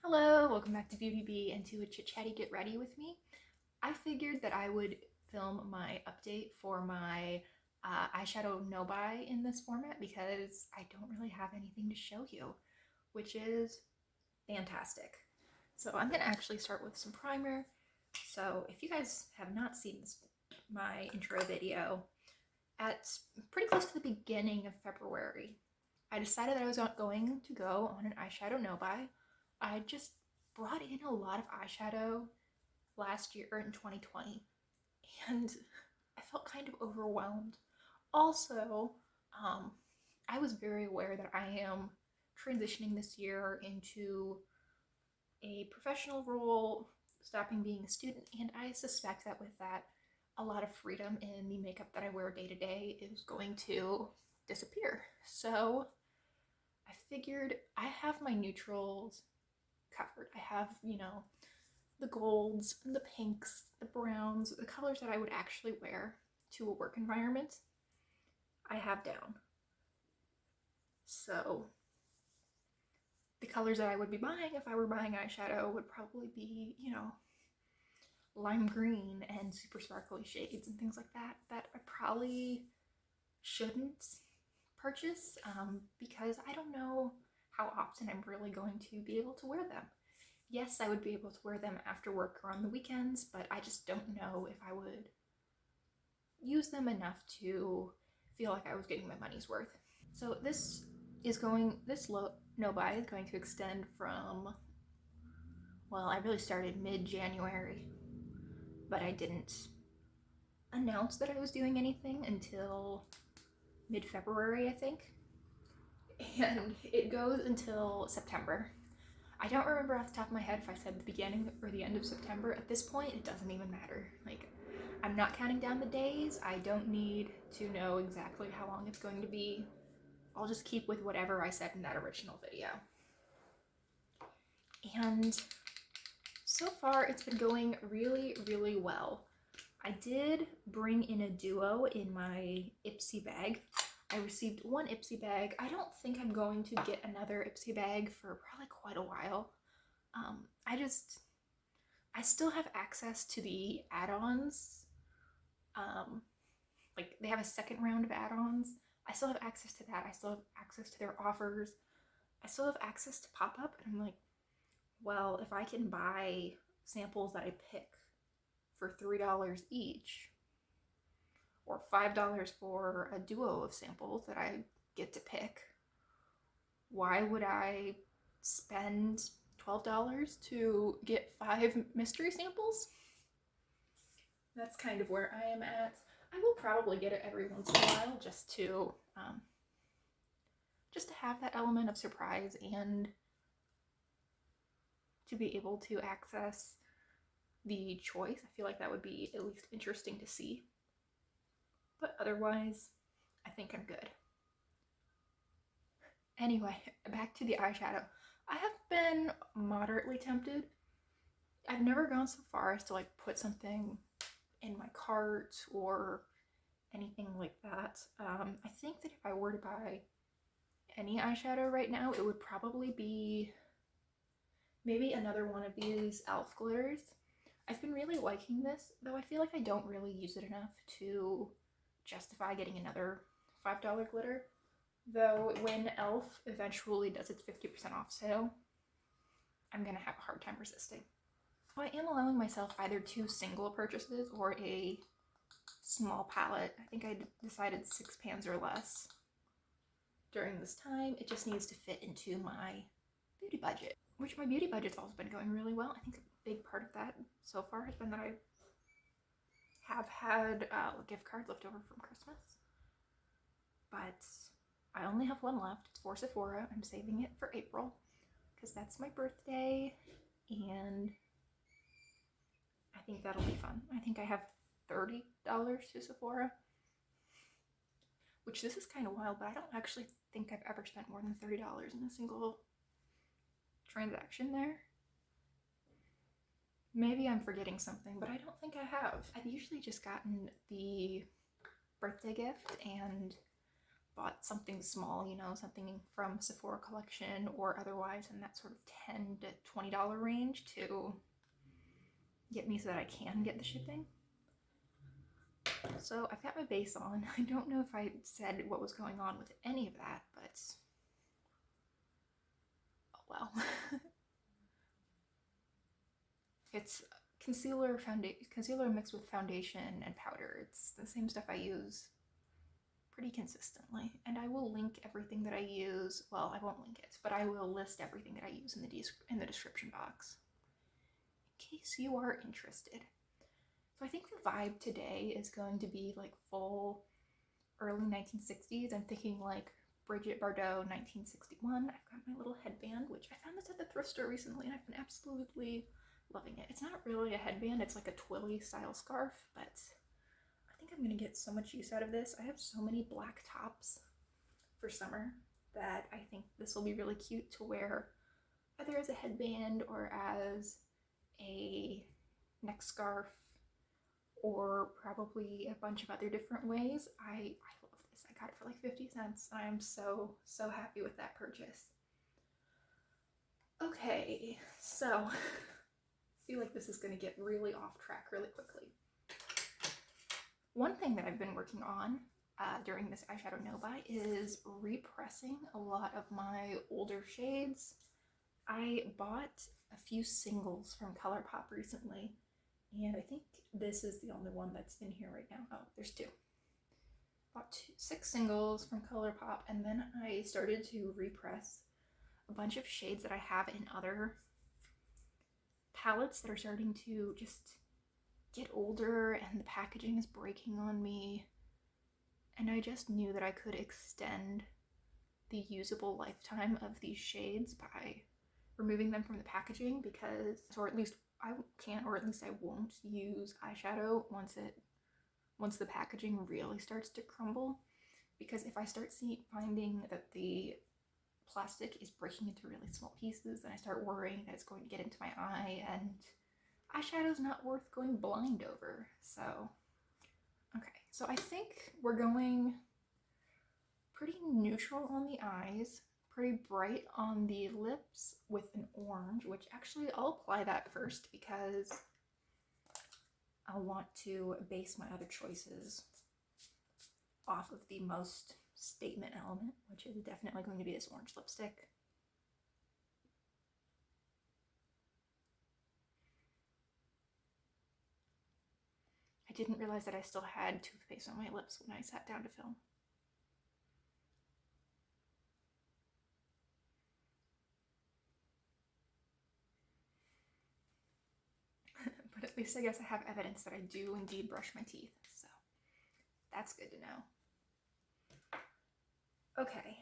Hello, welcome back to Beauty Bee and to a Chit Chatty Get Ready with me. I figured that I would film my update for my eyeshadow no buy in this format because I don't really have anything to show you, which is fantastic. So I'm going to actually start with some primer. So if you guys have not seen my intro video, at pretty close to the beginning of February, I decided that I was going to go on an eyeshadow no buy. I just brought in a lot of eyeshadow last year in 2020 and I felt kind of overwhelmed. Also, I was very aware that I am transitioning this year into a professional role, stopping being a student, and I suspect that with that, a lot of freedom in the makeup that I wear day to day is going to disappear. So I figured I have my neutrals covered. I have, the golds, the pinks, the browns, the colors that I would actually wear to a work environment, I have down. So the colors that I would be buying if I were buying eyeshadow would probably be, lime green and super sparkly shades and things like that I probably shouldn't purchase because I don't know how often I'm really going to be able to wear them. Yes, I would be able to wear them after work or on the weekends, but I just don't know if I would use them enough to feel like I was getting my money's worth. So this no buy is going to extend from, well, I really started mid-January, but I didn't announce that I was doing anything until mid-February, I think. And it goes until September. I don't remember off the top of my head if I said the beginning or the end of September. At this point, it doesn't even matter. Like, I'm not counting down the days. I don't need to know exactly how long it's going to be. I'll just keep with whatever I said in that original video. And so far, it's been going really, really well. I did bring in a duo in my Ipsy bag. I received one Ipsy bag. I don't think I'm going to get another Ipsy bag for probably quite a while. I still have access to the add-ons. Like, they have a second round of add-ons. I still have access to that. I still have access to their offers. I still have access to pop-up. And I'm like, well, if I can buy samples that I pick for $3 each, or $5 for a duo of samples that I get to pick, why would I spend $12 to get 5 mystery samples? That's kind of where I am at. I will probably get it every once in a while just to have that element of surprise and to be able to access the choice. I feel like that would be at least interesting to see. But otherwise, I think I'm good. Anyway, back to the eyeshadow. I have been moderately tempted. I've never gone so far as to like put something in my cart or anything like that. I think that if I were to buy any eyeshadow right now, it would probably be maybe another one of these e.l.f. glitters. I've been really liking this, though I feel like I don't really use it enough to justify getting another $5 glitter. Though when e.l.f. eventually does its 50% off sale, I'm gonna have a hard time resisting. I am allowing myself either 2 single purchases or a small palette. I think I decided 6 pans or less during this time. It just needs to fit into my beauty budget, which my beauty budget's also been going really well. I think a big part of that so far has been that I have had a gift card left over from Christmas, but I only have one left. It's for Sephora. I'm saving it for April because that's my birthday, and I think that'll be fun. I think I have $30 to Sephora, which this is kind of wild, but I don't actually think I've ever spent more than $30 in a single transaction there. Maybe I'm forgetting something, but I don't think I have. I've usually just gotten the birthday gift and bought something small, you know, something from Sephora collection or otherwise in that sort of $10 to $20 range to get me so that I can get the shipping. So I've got my base on. I don't know if I said what was going on with any of that, but oh well. It's concealer mixed with foundation and powder. It's the same stuff I use pretty consistently, and I will link everything that I use. Well, I won't link it, but I will list everything that I use in the description box in case you are interested. So I think the vibe today is going to be like full early 1960s. I'm thinking like Brigitte Bardot 1961. I've got my little headband, which I found this at the thrift store recently, and I've been absolutely loving it. It's not really a headband, it's like a twilly style scarf, but I think I'm gonna get so much use out of this. I have so many black tops for summer that I think this will be really cute to wear either as a headband or as a neck scarf, or probably a bunch of other different ways. I love this. I got it for like 50 cents. I am so happy with that purchase. Okay, so I feel like this is going to get really off track really quickly. One thing that I've been working on during this eyeshadow no-buy is repressing a lot of my older shades. I bought a few singles from ColourPop recently, and I think this is the only one that's in here right now. Oh, there's two. Bought 6 singles from ColourPop, and then I started to repress a bunch of shades that I have in other palettes that are starting to just get older, and the packaging is breaking on me. And I just knew that I could extend the usable lifetime of these shades by removing them from the packaging, because, or at least I can't, or at least I won't use eyeshadow once the packaging really starts to crumble, because if I start finding that the plastic is breaking into really small pieces, then I start worrying that it's going to get into my eye, and eyeshadow's not worth going blind over. So okay, so I think we're going pretty neutral on the eyes, pretty bright on the lips with an orange, which actually I'll apply that first because I'll want to base my other choices off of the most statement element, which is definitely going to be this orange lipstick. I didn't realize that I still had toothpaste on my lips when I sat down to film. But at least I guess I have evidence that I do indeed brush my teeth, so that's good to know. Okay,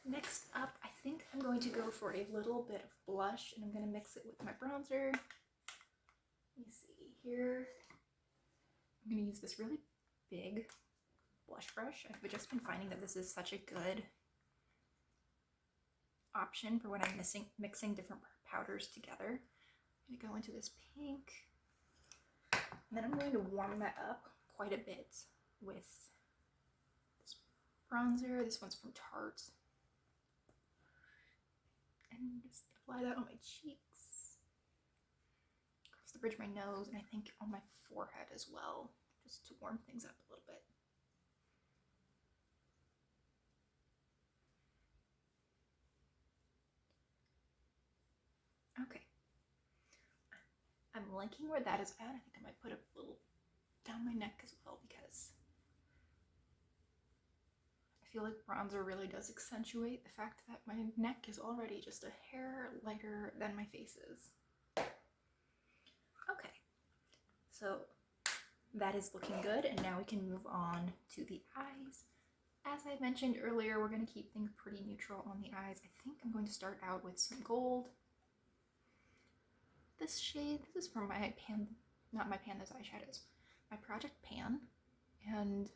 next up, I think I'm going to go for a little bit of blush, and I'm going to mix it with my bronzer. Let me see here. I'm going to use this really big blush brush. I've just been finding that this is such a good option for when I'm mixing different powders together. I'm going to go into this pink, and then I'm going to warm that up quite a bit with this bronzer. This one's from Tarte. And just apply that on my cheeks, across the bridge of my nose, and I think on my forehead as well, just to warm things up a little bit. Okay. I'm liking where that is at. I think I might put a little down my neck as well, because I feel like bronzer really does accentuate the fact that my neck is already just a hair lighter than my face is. Okay, so that is looking good, and now we can move on to the eyes. As I mentioned earlier, we're going to keep things pretty neutral on the eyes. I think I'm going to start out with some gold. This shade, this is from my not my Pandas eyeshadows, my Project Pan, and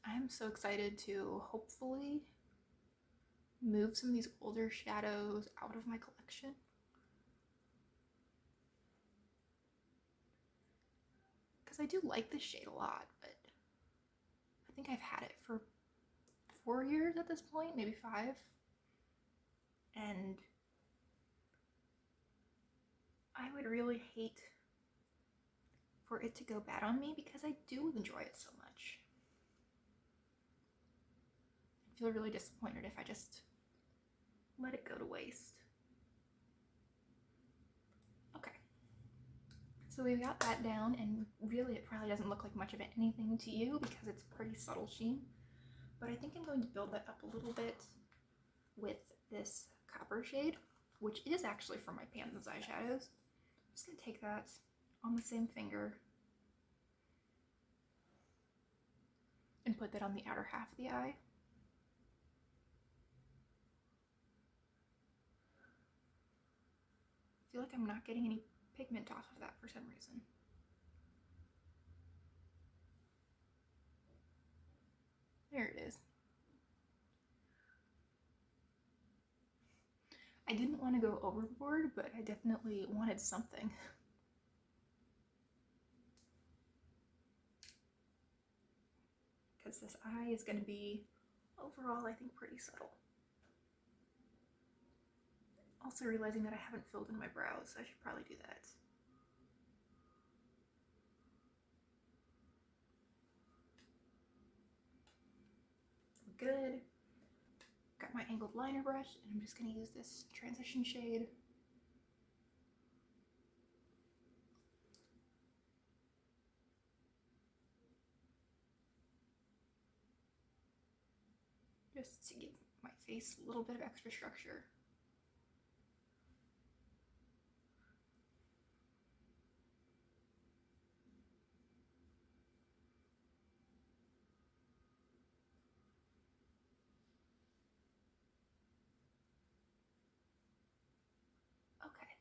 I'm so excited to hopefully move some of these older shadows out of my collection. Because I do like this shade a lot, but I think I've had it for 4 years at this point, maybe 5. And I would really hate for it to go bad on me because I do enjoy it so much. I feel really disappointed if I just let it go to waste. Okay, so we've got that down, and really it probably doesn't look like much of anything to you because it's pretty subtle sheen, but I think I'm going to build that up a little bit with this copper shade, which is actually from my Panthen's eyeshadows. I'm just going to take that on the same finger and put that on the outer half of the eye. I feel like I'm not getting any pigment off of that for some reason. There it is. I didn't want to go overboard, but I definitely wanted something. Because this eye is going to be, overall, I think pretty subtle. Also realizing that I haven't filled in my brows, so I should probably do that. Good. Got my angled liner brush, and I'm just going to use this transition shade. Just to give my face a little bit of extra structure. Okay,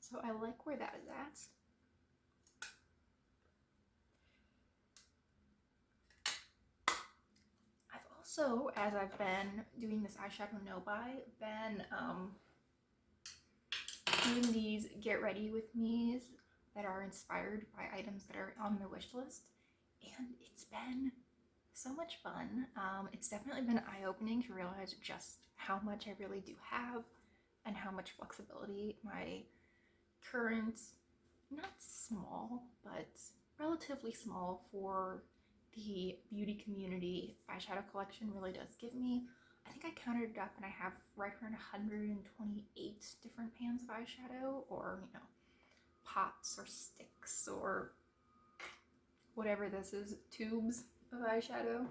so I like where that is at. I've also, as I've been doing this eyeshadow no-buy, been doing these get ready with me's that are inspired by items that are on their wish list, and it's been so much fun. It's definitely been eye-opening to realize just how much I really do have and how much flexibility my current, not small, but relatively small for the beauty community eyeshadow collection really does give me. I think I counted it up and I have right around 128 different pans of eyeshadow, or, you know, pots or sticks or whatever this is, tubes of eyeshadow.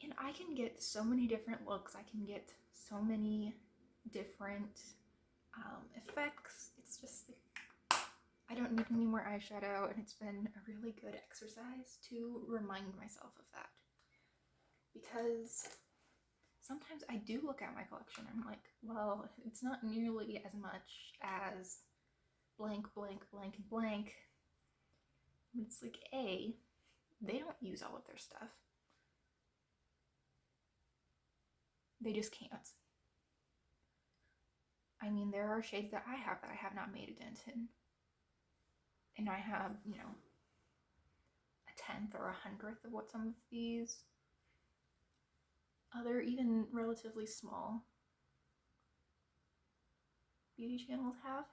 And I can get so many different looks. I can get so many different effects. It's just, I don't need any more eyeshadow, and it's been a really good exercise to remind myself of that. Because sometimes I do look at my collection and I'm like, well, it's not nearly as much as blank, blank, blank, and blank. It's like, A, they don't use all of their stuff. They just can't. I mean, there are shades that I have not made a dent in. And I have, you know, a 10th or a 100th of what some of these other, even relatively small beauty channels have.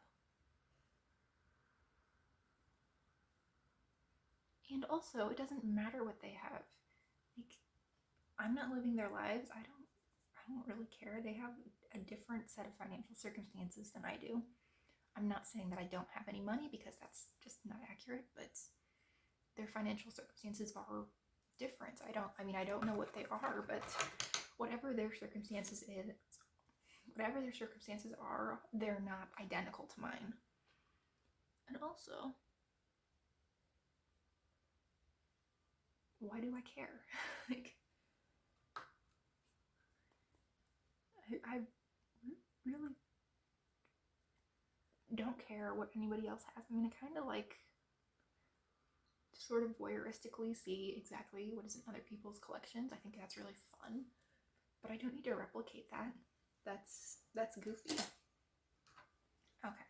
And also, it doesn't matter what they have. Like, I'm not living their lives. I don't really care. They have a different set of financial circumstances than I do. I'm not saying that I don't have any money, because that's just not accurate, but their financial circumstances are different. I don't know what they are, but whatever their circumstances are, they're not identical to mine. And also, why do I care? Like, I really don't care what anybody else has. I mean, I kind of like to sort of voyeuristically see exactly what is in other people's collections. I think that's really fun, but I don't need to replicate that. That's goofy. Okay,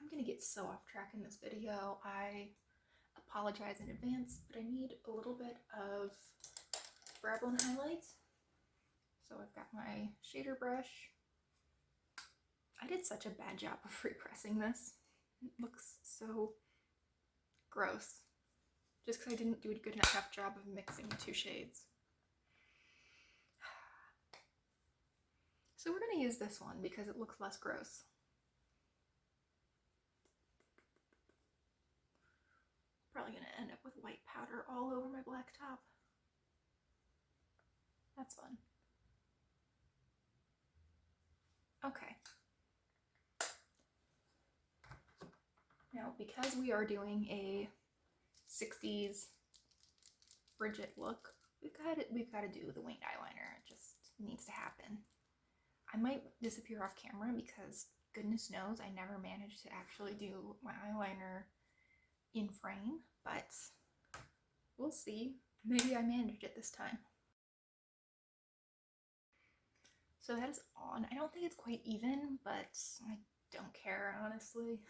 I'm gonna get so off track in this video. I apologize in advance, but I need a little bit of brow bone highlights. So I've got my shader brush. I did such a bad job of free pressing this. It looks so gross. Just because I didn't do a good enough job of mixing the 2 shades. So we're going to use this one because it looks less gross. Probably going to end up with white powder all over my black top. That's fun. Okay. Now, because we are doing a 60s Bridget look, we've got to do the winged eyeliner. It just needs to happen. I might disappear off camera because goodness knows I never managed to actually do my eyeliner in frame, but we'll see. Maybe I managed it this time. So that is on. I don't think it's quite even, but I don't care, honestly.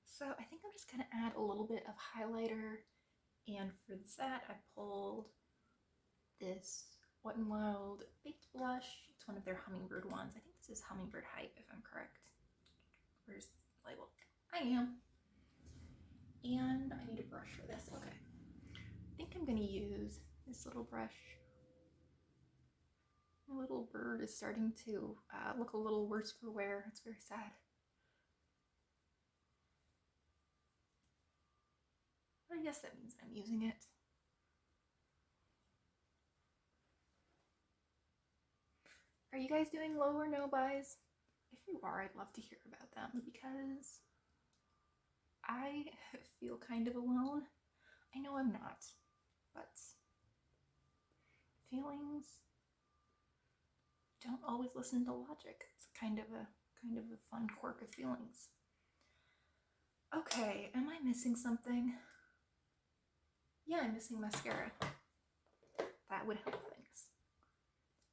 So I think I'm just gonna add a little bit of highlighter, and for that I pulled this Wet n Wild Baked Blush. It's one of their Hummingbird ones. I think this is Hummingbird Hype, if I'm correct. Where's the label? I am. And I need a brush for this. Okay. I think I'm gonna use this little brush. My little bird is starting to look a little worse for wear. It's very sad. I guess that means I'm using it. Are you guys doing low or no buys? If you are, I'd love to hear about them because I feel kind of alone. I know I'm not, but feelings don't always listen to logic. It's kind of a fun quirk of feelings. Okay, am I missing something? Yeah, I'm missing mascara. That would help things.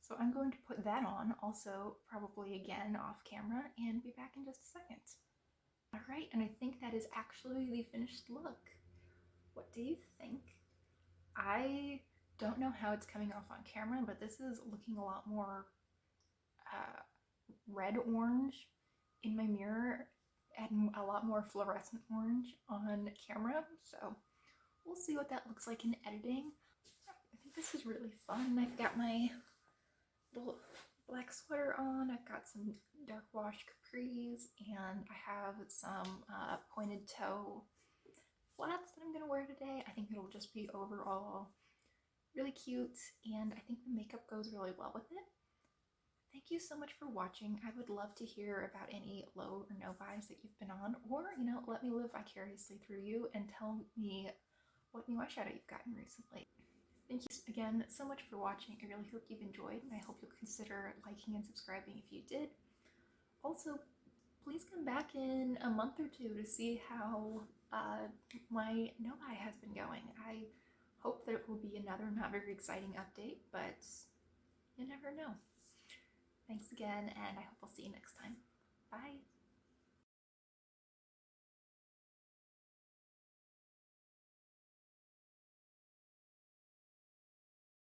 So I'm going to put that on, also probably again off camera, and be back in just a second. All right, and I think that is actually the finished look. What do you think? I don't know how it's coming off on camera, but this is looking a lot more red-orange in my mirror and a lot more fluorescent orange on camera. So we'll see what that looks like in editing. I think this is really fun. I've got my little black sweater on. I've got some dark wash capris, and I have some pointed toe flats that I'm going to wear today. I think it'll just be overall really cute, and I think the makeup goes really well with it. Thank you so much for watching. I would love to hear about any low or no buys that you've been on, or, you know, let me live vicariously through you and tell me what new eyeshadow you've gotten recently. Thank you again so much for watching. I really hope you've enjoyed, and I hope you'll consider liking and subscribing if you did. Also, please come back in a month or 2 to see how my no buy has been going. I hope that it will be another not very exciting update, but you never know. Thanks again, and I hope I'll see you next time. Bye!